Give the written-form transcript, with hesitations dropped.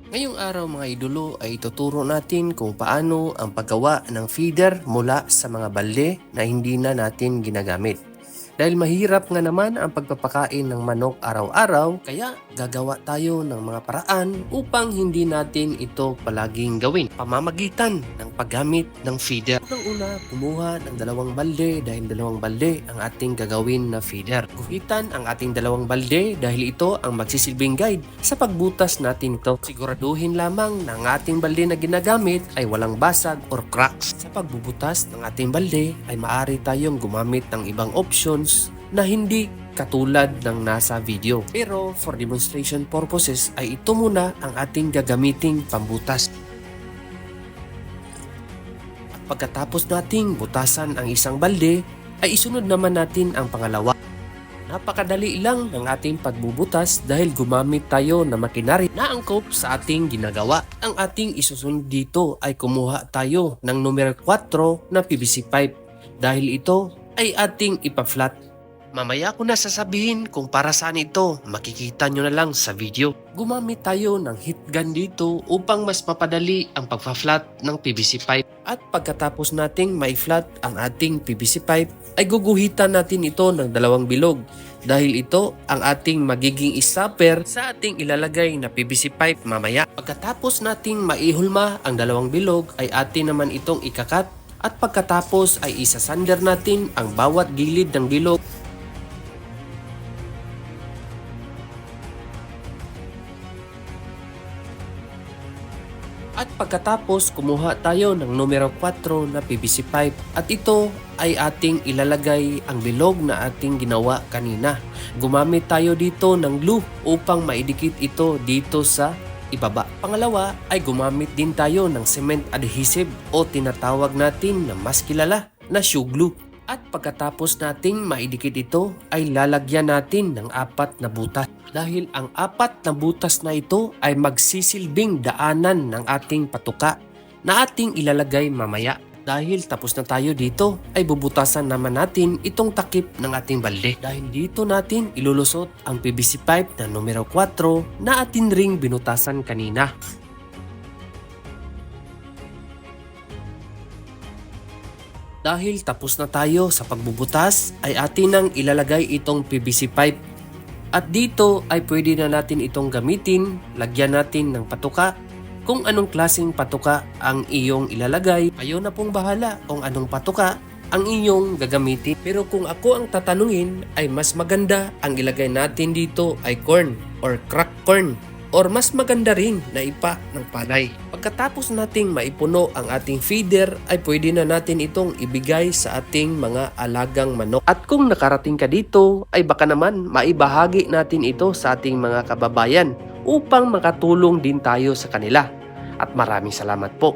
Ngayong araw mga idolo ay ituturo natin kung paano ang paggawa ng feeder mula sa mga balde na hindi na natin ginagamit. Dahil mahirap nga naman ang pagpapakain ng manok araw-araw, kaya gagawa tayo ng mga paraan upang hindi natin ito palaging gawin. Pamamagitan ng paggamit ng feeder. Unang-una, kumuha ng 2 balde dahil 2 balde ang ating gagawin na feeder. Guhitan ang ating 2 balde dahil ito ang magsisilbing guide sa pagbutas natin ito. Siguraduhin lamang na ang ating balde na ginagamit ay walang basag or cracks. Sa pagbubutas ng ating balde ay maaari tayong gumamit ng ibang options na hindi katulad ng nasa video. Pero for demonstration purposes ay ito muna ang ating gagamiting pambutas. At pagkatapos nating butasan ang isang balde, ay isunod naman natin ang pangalawa. Napakadali lang ng ating pagbubutas dahil gumamit tayo ng makinarya na angkop sa ating ginagawa. Ang ating isusunod dito ay kumuha tayo ng numero 4 na PVC pipe dahil ito ay ating ipa-flat. Mamaya ko na sasabihin kung para saan ito, makikita nyo na lang sa video. Gumamit tayo ng heat gun dito upang mas mapadali ang pagpa-flat ng PVC pipe. At pagkatapos nating mai-flat ang ating PVC pipe, ay guguhitan natin ito ng 2 bilog. Dahil ito ang ating magiging stopper sa ating ilalagay na PVC pipe mamaya. Pagkatapos nating maihulma ang 2 bilog, ay atin naman itong ikakat. At pagkatapos ay isasander natin ang bawat gilid ng bilog. At pagkatapos kumuha tayo ng numero 4 na PVC pipe at ito ay ating ilalagay ang bilog na ating ginawa kanina. Gumamit tayo dito ng glue upang maidikit ito dito sa ibaba. Pangalawa ay gumamit din tayo ng cement adhesive o tinatawag natin na mas kilala na shoe glue. At pagkatapos nating maidikit ito ay lalagyan natin ng 4 na butas. Dahil ang 4 na butas na ito ay magsisilbing daanan ng ating patuka na ating ilalagay mamaya. Dahil tapos na tayo dito ay bubutasan naman natin itong takip ng ating balde. Dahil dito natin ilulusot ang PVC pipe na numero 4 na atin ring binutasan kanina. Dahil tapos na tayo sa pagbubutas ay atin nang ilalagay itong PVC pipe. At dito ay pwede na natin itong gamitin, lagyan natin ng patuka. Kung anong klaseng patuka ang iyong ilalagay, kayo na pong bahala kung anong patuka ang inyong gagamitin. Pero kung ako ang tatanungin ay mas maganda ang ilagay natin dito ay corn or crack corn. Or mas maganda rin na ipa ng palay. Pagkatapos nating maipuno ang ating feeder ay pwede na natin itong ibigay sa ating mga alagang manok. At kung nakarating ka dito ay baka naman maibahagi natin ito sa ating mga kababayan upang makatulong din tayo sa kanila. At maraming salamat po.